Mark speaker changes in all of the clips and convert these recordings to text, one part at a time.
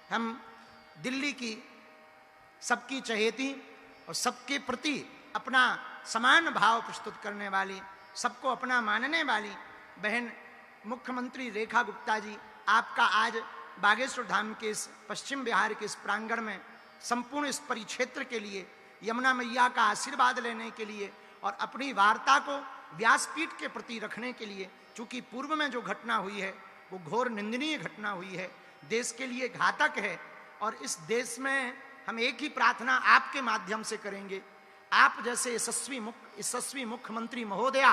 Speaker 1: हम दिल्ली की सबकी चहेती और सबके प्रति अपना समान भाव प्रस्तुत करने वाली, सबको अपना मानने वाली बहन मुख्यमंत्री रेखा गुप्ता जी, आपका आज बागेश्वर धाम के इस पश्चिम बिहार के इस प्रांगण में संपूर्ण इस परिक्षेत्र के लिए यमुना मैया का आशीर्वाद लेने के लिए और अपनी वार्ता को व्यासपीठ के प्रति रखने के लिए, चूंकि पूर्व में जो घटना हुई है वो घोर निंदनीय घटना हुई है, देश के लिए घातक है। और इस देश में हम एक ही प्रार्थना आपके माध्यम से करेंगे, आप जैसे यशस्वी मुख्यमंत्री महोदया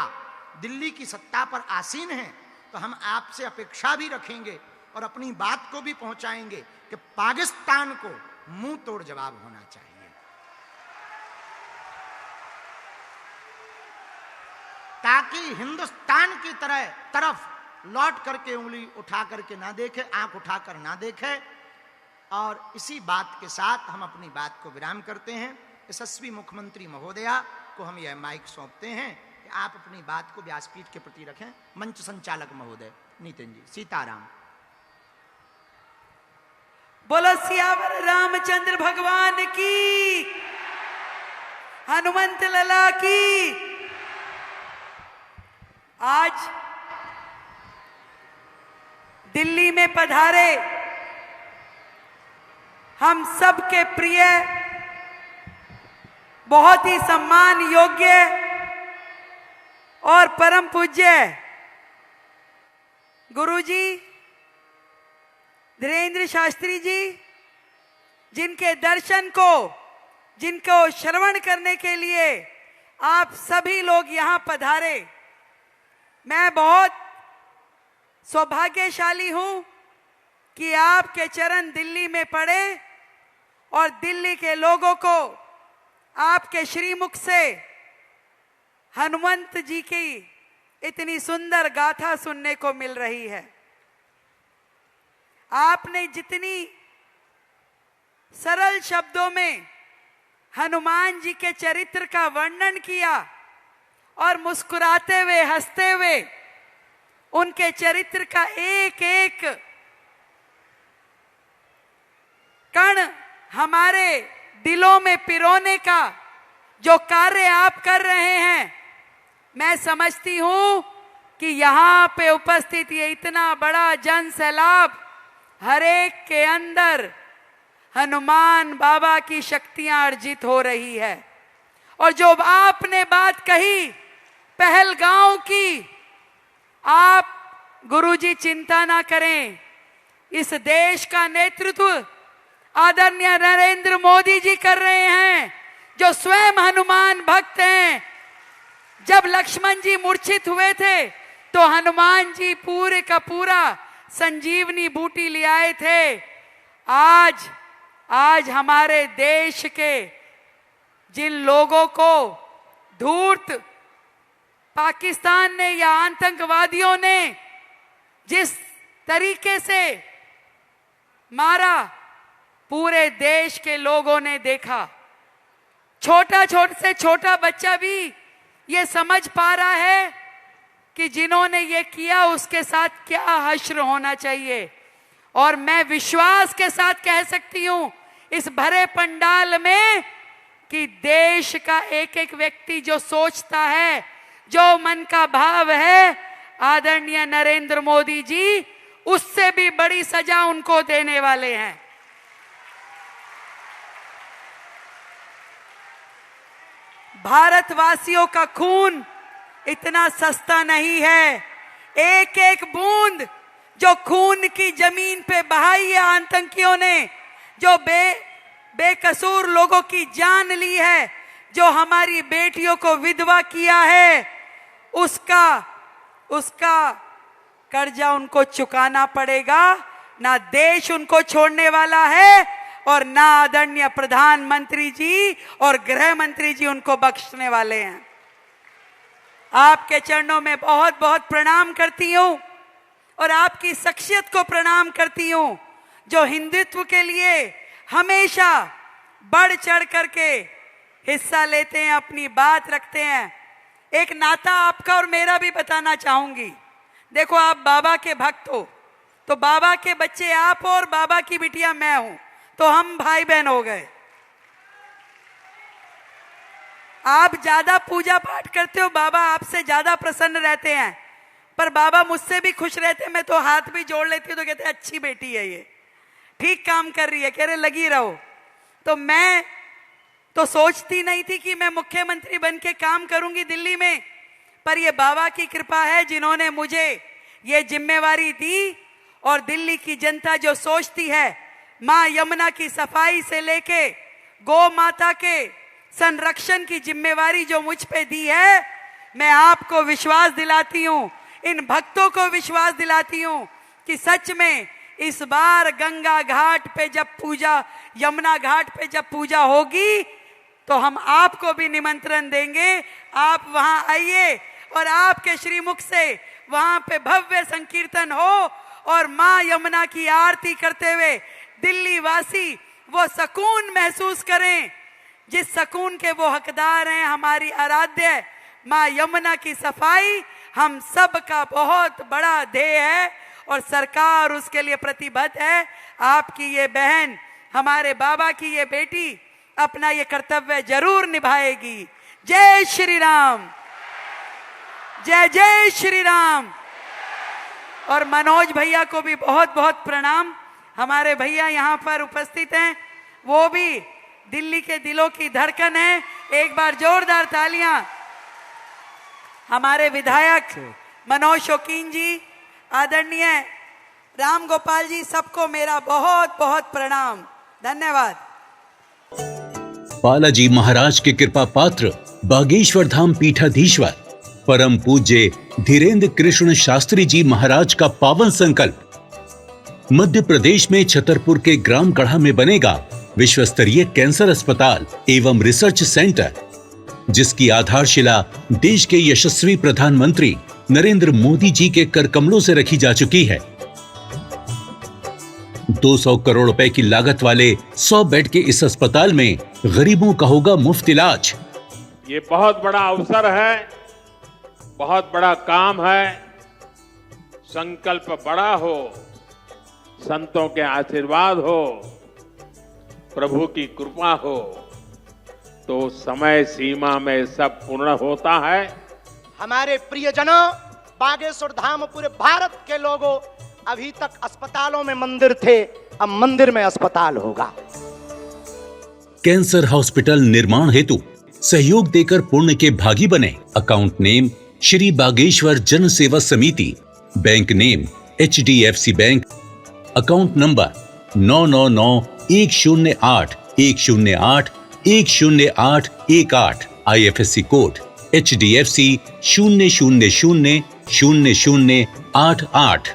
Speaker 1: दिल्ली की सत्ता पर आसीन हैं, तो हम आपसे अपेक्षा भी रखेंगे और अपनी बात को भी पहुंचाएंगे कि पाकिस्तान को मुंह तोड़ जवाब होना चाहिए। ताकि हिंदुस्तान की तरफ लौट करके उंगली उठा करके ना देखे, आंख उठाकर ना देखे। और इसी बात के साथ हम अपनी बात को विराम करते हैं। यशस्वी मुख्यमंत्री महोदया को हम यह माइक सौंपते हैं कि आप अपनी बात को व्यासपीठ के प्रति रखें। मंच संचालक महोदय नितिन जी। सीताराम।
Speaker 2: बोलो सियावर रामचंद्र भगवान की, हनुमंत लला की। आज दिल्ली में पधारे हम सबके प्रिय, बहुत ही सम्मान योग्य और परम पूज्य गुरुजी धीरेन्द्र शास्त्री जी, जिनके दर्शन को, जिनको श्रवण करने के लिए आप सभी लोग यहाँ पधारे। मैं बहुत सौभाग्यशाली हूं कि आपके चरण दिल्ली में पड़े और दिल्ली के लोगों को आपके श्रीमुख से हनुमंत जी की इतनी सुंदर गाथा सुनने को मिल रही है। आपने जितनी सरल शब्दों में हनुमान जी के चरित्र का वर्णन किया और मुस्कुराते हुए, हंसते हुए उनके चरित्र का एक एक कण हमारे दिलों में पिरोने का जो कार्य आप कर रहे हैं, मैं समझती हूं कि यहाँ पे उपस्थित ये इतना बड़ा जन सैलाब, हर एक के अंदर हनुमान बाबा की शक्तियां अर्जित हो रही है। और जो आपने बात कही पहलगांव की, आप गुरुजी चिंता ना करें, इस देश का नेतृत्व आदरणीय नरेंद्र मोदी जी कर रहे हैं, जो स्वयं हनुमान भक्त हैं। जब लक्ष्मण जी मूर्छित हुए थे तो हनुमान जी पूरे का पूरा संजीवनी बूटी ले आए थे। आज हमारे देश के जिन लोगों को धूर्त पाकिस्तान ने या आतंकवादियों ने जिस तरीके से मारा, पूरे देश के लोगों ने देखा। छोटा से छोटा बच्चा भी ये समझ पा रहा है कि जिन्होंने ये किया उसके साथ क्या हश्र होना चाहिए। और मैं विश्वास के साथ कह सकती हूं इस भरे पंडाल में कि देश का एक एक व्यक्ति जो सोचता है, जो मन का भाव है, आदरणीय नरेंद्र मोदी जी उससे भी बड़ी सजा उनको देने वाले हैं। भारतवासियों का खून इतना सस्ता नहीं है। एक एक बूंद जो खून की जमीन पे बहाई है आतंकियों ने, जो बेकसूर लोगों की जान ली है, जो हमारी बेटियों को विधवा किया है, उसका कर्जा उनको चुकाना पड़ेगा। ना देश उनको छोड़ने वाला है और ना आदरणीय प्रधानमंत्री जी और गृह मंत्री जी उनको बख्शने वाले हैं। आपके चरणों में बहुत बहुत प्रणाम करती हूँ और आपकी शख्सियत को प्रणाम करती हूँ, जो हिंदुत्व के लिए हमेशा बढ़ चढ़ करके हिस्सा लेते हैं, अपनी बात रखते हैं। एक नाता आपका और मेरा भी बताना चाहूंगी। देखो, आप बाबा के भक्त हो तो बाबा के बच्चे आप हो और बाबा की बिटिया मैं हूं, तो हम भाई बहन हो गए। आप ज्यादा पूजा पाठ करते हो, बाबा आपसे ज्यादा प्रसन्न रहते हैं, पर बाबा मुझसे भी खुश रहते हैं। मैं तो हाथ भी जोड़ लेती हूँ तो कहते हैं अच्छी बेटी है ये, ठीक काम कर रही है, कह रहे लगी रहो। तो मैं तो सोचती नहीं थी कि मैं मुख्यमंत्री बन के काम करूंगी दिल्ली में, पर ये बाबा की कृपा है जिन्होंने मुझे ये जिम्मेवारी दी। और दिल्ली की जनता जो सोचती है माँ यमुना की सफाई से लेके गौ माता के संरक्षण की जिम्मेवारी जो मुझ पे दी है, मैं आपको विश्वास दिलाती हूँ, इन भक्तों को विश्वास दिलाती हूँ कि सच में इस बार गंगा घाट पे जब पूजा, यमुना घाट पे जब पूजा होगी तो हम आपको भी निमंत्रण देंगे। आप वहां आइए और आपके श्रीमुख से वहां पे भव्य संकीर्तन हो और माँ यमुना की आरती करते हुए दिल्ली वासी वो सुकून महसूस करें जिस सुकून के वो हकदार हैं। हमारी आराध्य माँ यमुना की सफाई हम सब का बहुत बड़ा ध्येय है और सरकार उसके लिए प्रतिबद्ध है। आपकी ये बहन, हमारे बाबा की ये बेटी अपना ये कर्तव्य जरूर निभाएगी। जय श्री राम, जय जय श्री राम। और मनोज भैया को भी बहुत बहुत प्रणाम। हमारे भैया यहाँ पर उपस्थित हैं, वो भी दिल्ली के दिलों की धड़कन है। एक बार जोरदार तालियां। हमारे विधायक मनोज शौकीन जी, आदरणीय राम गोपाल जी, सबको मेरा बहुत बहुत प्रणाम, धन्यवाद।
Speaker 3: बालाजी महाराज के कृपा पात्र बागेश्वर धाम पीठाधीश्वर परम पूज्य धीरेन्द्र कृष्ण शास्त्री जी महाराज का पावन संकल्प। मध्य प्रदेश में छतरपुर के ग्राम गढ़ा में बनेगा विश्व स्तरीय कैंसर अस्पताल एवं रिसर्च सेंटर, जिसकी आधारशिला देश के यशस्वी प्रधानमंत्री नरेंद्र मोदी जी के कर कमलों से रखी जा चुकी है। 200 करोड़ रुपए की लागत वाले 100 बेड के इस अस्पताल में गरीबों का होगा मुफ्त इलाज।
Speaker 4: ये बहुत बड़ा अवसर है, बहुत बड़ा काम है। संकल्प बड़ा हो, संतों के आशीर्वाद हो, प्रभु की कृपा हो, तो समय सीमा में सब पूर्ण होता है।
Speaker 1: हमारे प्रियजनों, बागेश्वर धाम पूरे भारत के लोगों, अभी तक अस्पतालों में मंदिर थे, अब मंदिर में अस्पताल होगा।
Speaker 3: कैंसर हॉस्पिटल निर्माण हेतु सहयोग देकर पुण्य के भागी बने। अकाउंट नेम श्री बागेश्वर जन सेवा समिति, bank name HDFC bank, account number 999108108108, IFSC code HDFC 0000088।